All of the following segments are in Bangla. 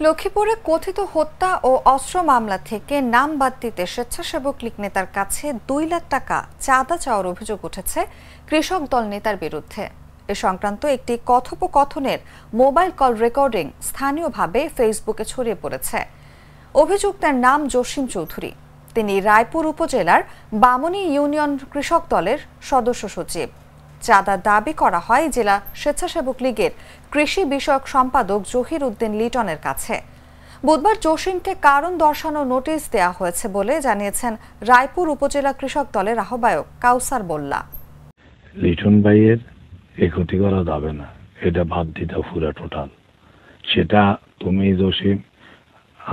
লক্ষ্মীপুরে কথিত হত্যা ও অস্ত্র মামলা থেকে নাম বাদ দিতে স্বেচ্ছাসেবক লীগ নেতার কাছে 2 লাখ টাকা চাঁদা চাওয়ার অভিযোগ উঠেছে কৃষক দল নেতার বিরুদ্ধে। এ সংক্রান্ত একটি কথোপকথনের মোবাইল কল রেকর্ডিং স্থানীয়ভাবে ফেসবুকে ছড়িয়ে পড়েছে। অভিযুক্তের নাম জসিম চৌধুরী। তিনি রায়পুর উপজেলার বামনী ইউনিয়ন কৃষক দলের সদস্য সচিব। চাঁদা দাবি করা হয় জেলা স্বেচ্ছাসেবক লীগের কৃষি বিষয়ক সম্পাদক জহির উদ্দিন লিটনের কাছে। বুধবার জসিমকে কারণ দর্শানো নোটিশ দেওয়া হয়েছে বলে জানিয়েছেন রায়পুর উপজেলা কৃষক দলের আহ্বায়ক কাউসার মোল্লা। লিটন ভাইয়ের এই ক্ষতি করা যাবে না, এটা বাদ দিতে পুরা টোটাল। সেটা তুমি জসিম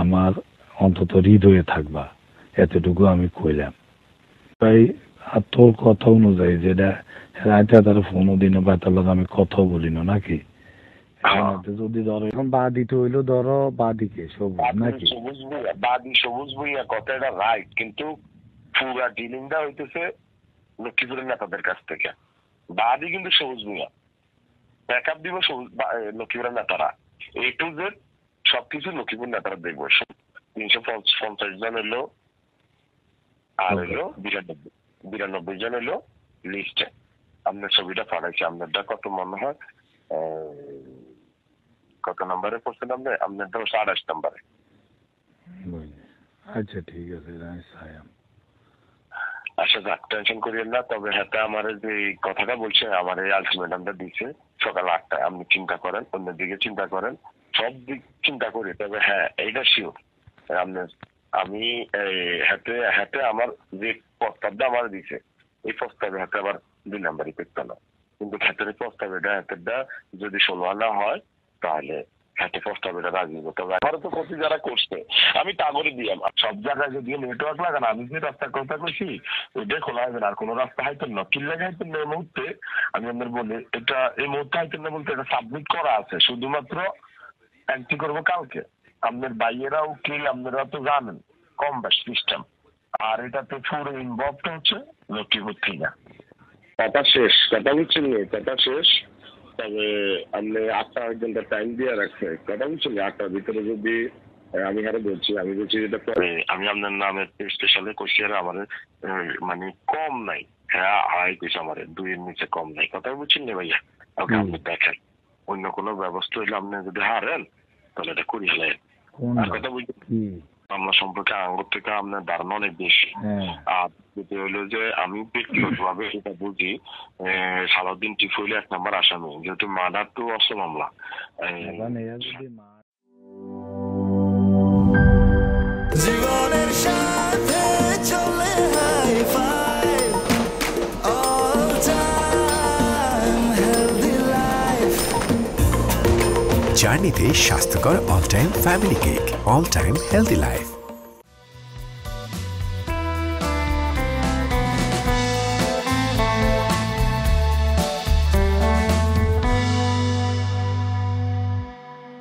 আমার অন্তত হৃদয়ে থাকবা, এতটুকু আমি কইলাম। তাই আর তোর কথা অনুযায়ী যেটা রাতে তার ফোনও দিন বা তার আমি কথাও বলি না নাকি, যদি ধরো এখন বা দিতে হইলো ধরো বাদিকে সবুজ নাকি সবুজ ভুইয়া কথাটা রাইট, কিন্তু পুরা ডিলিংটা হইতেছে লক্ষ্মীপুরের নেতাদের কাছ থেকে। বাদি কিন্তু সবুজ ভুইয়া ব্যাকআপ দিব লক্ষ্মীপুরের নেতারা, এ টু জেড সবকিছু লক্ষ্মীপুর নেতারা দেখবো। 350 জন এলো আর এলো 92 জন এলো লিস্টে। আপনার ছবিটা পাঠাইছি, আপনারটা কত মনে হয় কত নম্বরে পড়ছেন আপনি? আপনারটা 28 নম্বরে। আচ্ছা ঠিক আছে, আচ্ছা যাক, টেনশন করিয়েন না। তবে হাতে আমার যে কথাটা বলছে, আমার এই আলটিমেটামটা দিচ্ছে সকাল 8টায়। আপনি চিন্তা করেন, অন্যদিকে চিন্তা করেন, সব দিক চিন্তা করি। তবে হ্যাঁ, এইটা শিওর আপনার আমি হাতে আমার যে প্রস্তাবটা আমার দিছে, এই প্রস্তাবে হাতে আবার 2 নাম্বারই পেত না। কিন্তু হাতের প্রস্তাবটা হাতেরটা যদি 16 আনা হয় তাহলে হাতে প্রস্তাবটা রাজি হবো। তবে আমারও তো ক্ষতি যারা করছে আমি তা করে দিলাম। সব জায়গায় যদি নেটওয়ার্ক লাগান, আমি যে রাস্তার কথা কইছি ওইটাই খোলা হবে না। আর কোনো রাস্তা হাইতেন না, কিল্লা হাইতেন না। এই মুহূর্তে আমি আপনার বলি এটা এই মুহূর্তে হাইতেন না বলতে এটা সাবমিট করা আছে, শুধুমাত্র এন্ট্রি করবো কালকে। আপনার বাইয়েরা উকিল আপনারা তো জানেন কম বেশ সিস্টেম। আর এটাতে পুরো ইনভলভটা হচ্ছে লক্ষ্মীপুর থেকে। কথা শেষ, কথা বুঝছেন, কথা শেষ। তবে আপনি 8টা ঘন্টা টাইম দিয়ে রাখছে, কথা বুঝছেন। 8টার ভিতরে যদি আমি হারে বলছি, আমি বলছি যেটা আমি আপনার নামে স্পেশালি কোশিয়ার আমার মানে কম নাই। হ্যাঁ হাই কইছে আমার 2 এর নিচে কম নাই, কথা বুঝছেন না ভাইয়া। ওকে আপনি দেখেন, অন্য কোনো ব্যবস্থা হইলে আপনি যদি হারেন তাহলে এটা করি ফেলেন। আর কথা বলছি আমরা সম্পর্কে আঙ্গুর থেকে আপনার ধারণা অনেক বেশি। আর যেটা হলো যে আমি ব্যক্তিগত ভাবে এটা বুঝি, সালাউদ্দিন টিপু হইলে 1 নম্বর আসামি, যেহেতু মার্ডার তো অস্ত্র মামলা। জীবনের সাথে চলে জার্নিতে স্বাস্থ্যকর all time family cake, all time healthy life.